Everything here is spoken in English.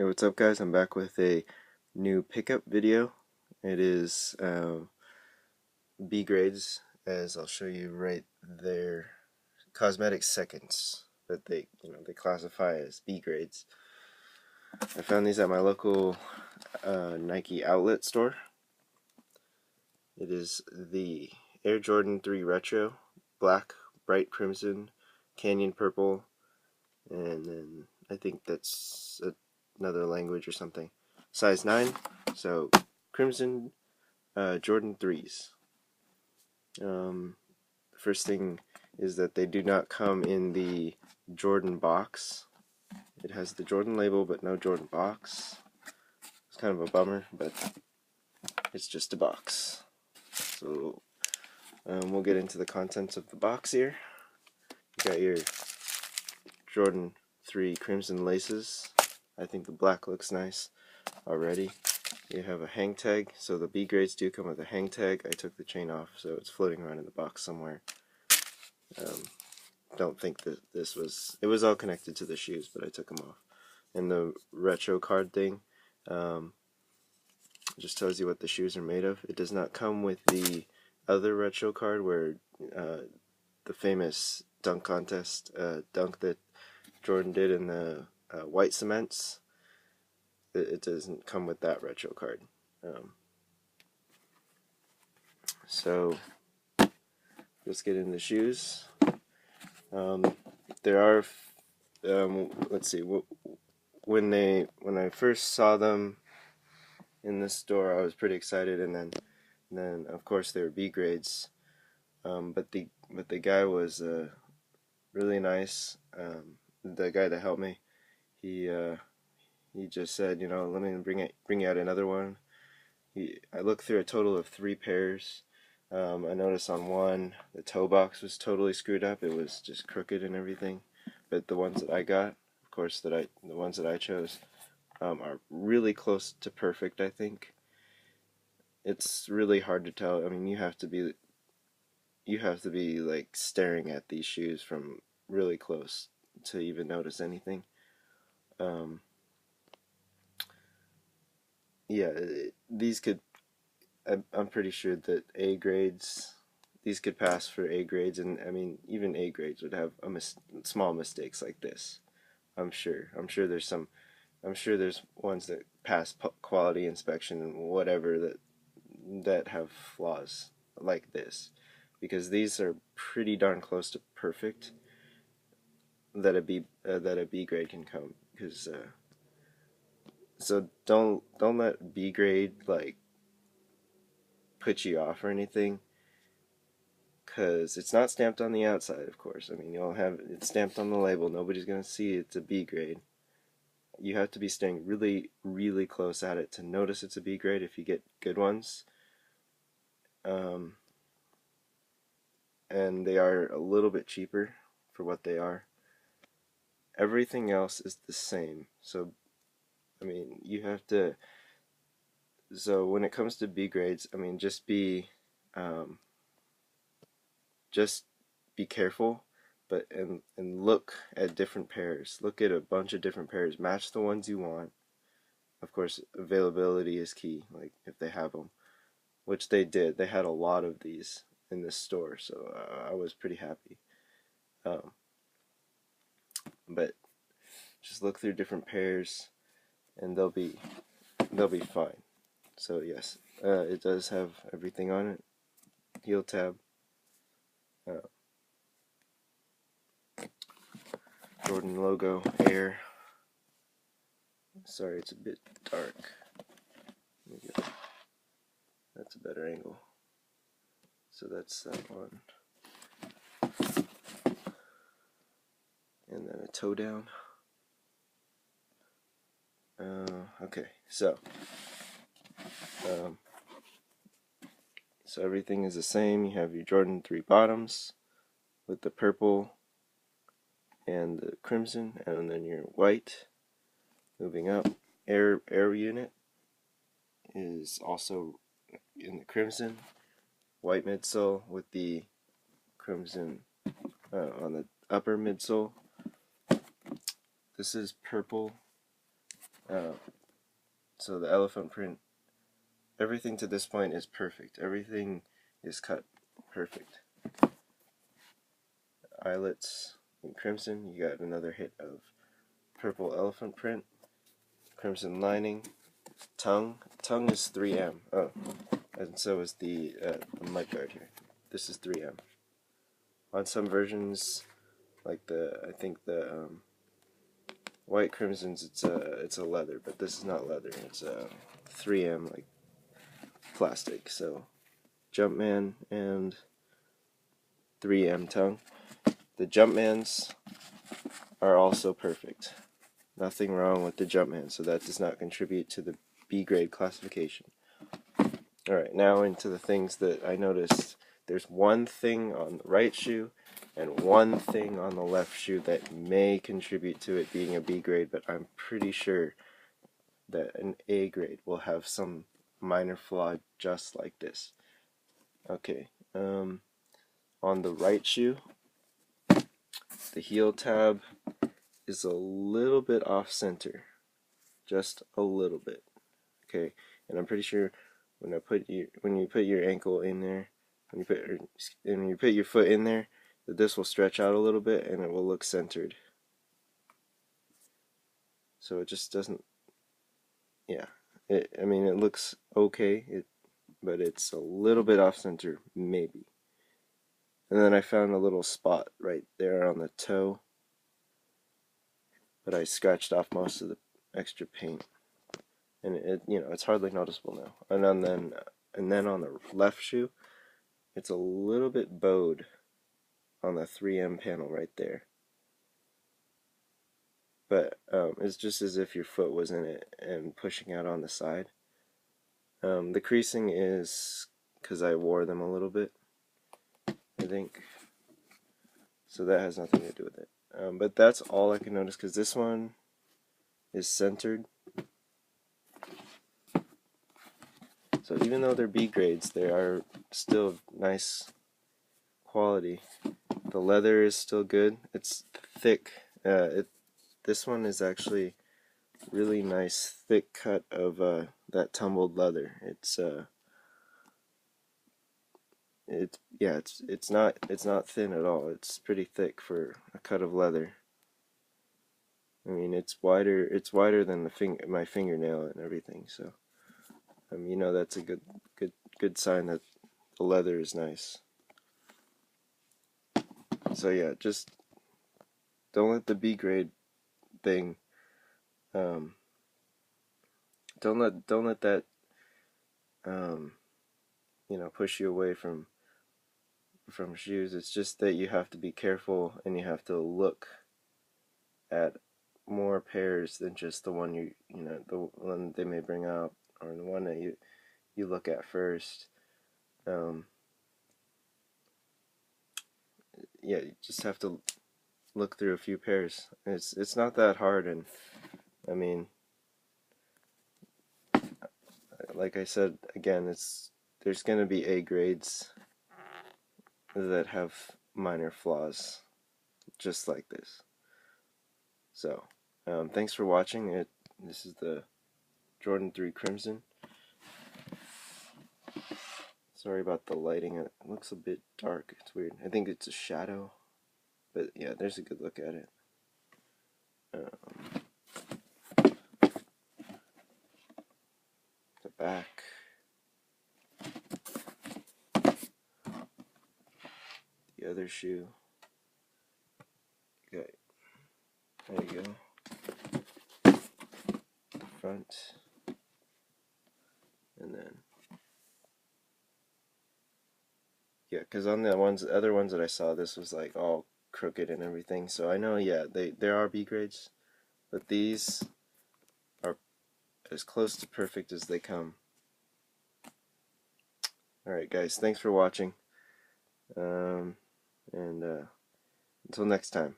Hey, what's up guys? I'm back with a new pickup video. It is B grades, as I'll show you right there. Cosmetic seconds, but they classify as B grades. I found these at my local Nike outlet store. It is the Air Jordan 3 Retro, black, bright crimson, canyon purple, and then I think that's another language or something. Size 9, so crimson Jordan 3s. First thing is that they do not come in the Jordan box. It has the Jordan label but no Jordan box. It's kind of a bummer, but it's just a box. So we'll get into the contents of the box here. You got your Jordan 3 crimson laces. I think the black looks nice already. You have a hang tag, so the B grades do come with a hang tag. I took the chain off, so it's floating around in the box somewhere. Don't think that it was all connected to the shoes, but I took them off. And the retro card thing just tells you what the shoes are made of. It does not come with the other retro card where the famous dunk contest dunk that Jordan did in the white cements. It doesn't come with that retro card. So let's get into the shoes. There are, let's see, when I first saw them in the store, I was pretty excited, and then of course they were B grades. But the guy was really nice. The guy that helped me, he just said, let me bring out another one. I looked through a total of 3 pairs. I noticed on one, the toe box was totally screwed up. It was just crooked and everything. But the ones that I got, of course, the ones that I chose, are really close to perfect, I think. It's really hard to tell. I mean, you have to be like staring at these shoes from really close to even notice anything. Yeah, these could. I'm pretty sure that A grades, these could pass for A grades, and I mean even A grades would have small mistakes like this. I'm sure there's some. I'm sure there's ones that pass quality inspection and whatever that have flaws like this, because these are pretty darn close to perfect. That a B grade can come, because so don't let B grade like put you off or anything, because it's not stamped on the outside, of course. I mean, you'll have it stamped on the label. Nobody's going to see it's a B grade. You have to be staying really, really close at it to notice it's a B grade if you get good ones. And they are a little bit cheaper for what they are. Everything else is the same. So, I mean, you have to. So when it comes to B grades, I mean, just be careful, but and look at different pairs. Look at a bunch of different pairs. Match the ones you want. Of course, availability is key. Like if they have them, which they did. They had a lot of these in this store, so I was pretty happy. But just look through different pairs, and they'll be fine. So yes, it does have everything on it. Heel tab. Jordan logo, Air. Sorry, it's a bit dark. That's a better angle. So that's that one. And then a toe down. Okay, so everything is the same. You have your Jordan 3 bottoms with the purple and the crimson, and then your white. Moving up, air unit is also in the crimson, white midsole with the crimson on the upper midsole. This is purple So the elephant print, everything to this point is perfect. Everything is cut perfect. Eyelets in crimson, you got another hit of purple elephant print, crimson lining, tongue is 3M. Oh, and so is the mudguard here. This is 3M. On some versions, like I think the white crimsons, it's a leather, but this is not leather. It's 3M like plastic. So Jumpman and 3M tongue. The Jumpmans are also perfect. Nothing wrong with the Jumpman, so that does not contribute to the B grade classification. Alright, now into the things that I noticed. There's one thing on the right shoe and one thing on the left shoe that may contribute to it being a B grade, but I'm pretty sure that an A grade will have some minor flaw just like this. Okay, on the right shoe, the heel tab is a little bit off center, just a little bit. Okay, and I'm pretty sure when you put your ankle in there, when you put your foot in there, that this will stretch out a little bit and it will look centered. So it just doesn't. Yeah, I mean it looks okay, but it's a little bit off center, maybe. And then I found a little spot right there on the toe, but I scratched off most of the extra paint, and it's hardly noticeable now. And then on the left shoe, it's a little bit bowed on the 3M panel right there. But it's just as if your foot was in it and pushing out on the side. The creasing is because I wore them a little bit, I think. So that has nothing to do with it. But that's all I can notice because this one is centered. So even though they're B grades, they are still nice quality. The leather is still good. It's thick. This one is actually really nice thick cut of that tumbled leather. It's not thin at all. It's pretty thick for a cut of leather. I mean, it's wider than my fingernail and everything. So that's a good sign that the leather is nice. So yeah, just don't let the B grade thing don't let that push you away from shoes. It's just that you have to be careful and you have to look at more pairs than just the one the one they may bring out or the one that you look at first. Yeah, you just have to look through a few pairs. It's not that hard, and I mean, like I said again, there's going to be A grades that have minor flaws just like this. So thanks for watching. This is the Jordan 3 Crimson. Sorry about the lighting. It looks a bit dark. It's weird. I think it's a shadow, but yeah, there's a good look at it. The back. The other shoe. Okay. There you go. The front. And then yeah, because on the other ones that I saw, this was like all crooked and everything. So I know, yeah, there are B grades, but these are as close to perfect as they come. Alright guys, thanks for watching, and until next time.